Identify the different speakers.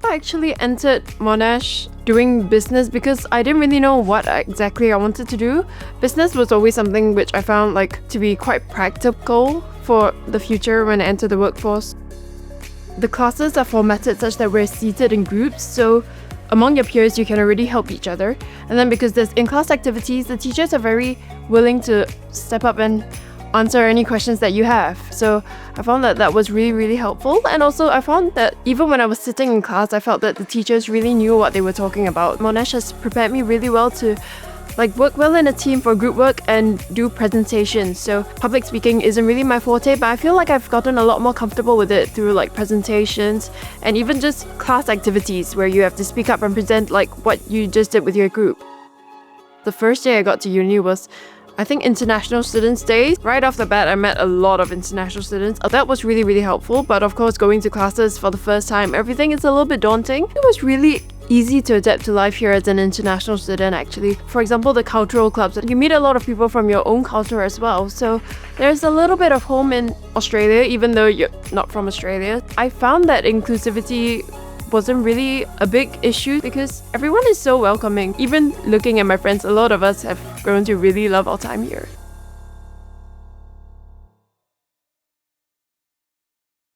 Speaker 1: I actually entered Monash doing business because I didn't really know what exactly I wanted to do. Business was always something which I found to be quite practical for the future when I enter the workforce. The classes are formatted such that we're seated in groups, so among your peers you can already help each other. And then because there's in-class activities, the teachers are very willing to step up and answer any questions that you have. So I found that was really, really helpful. And also I found that even when I was sitting in class, I felt that the teachers really knew what they were talking about. Monash has prepared me really well to work well in a team for group work and do presentations. So public speaking isn't really my forte, but I feel like I've gotten a lot more comfortable with it through presentations and even just class activities where you have to speak up and present what you just did with your group. The first day I got to uni was I think International Students Day. Right off the bat, I met a lot of international students. That was really, really helpful. But of course, going to classes for the first time, everything is a little bit daunting. It was really easy to adapt to life here as an international student, actually. For example, the cultural clubs. You meet a lot of people from your own culture as well. So there's a little bit of home in Australia, even though you're not from Australia. I found that inclusivity wasn't really a big issue because everyone is so welcoming. Even looking at my friends, a lot of us have grown to really love our time here.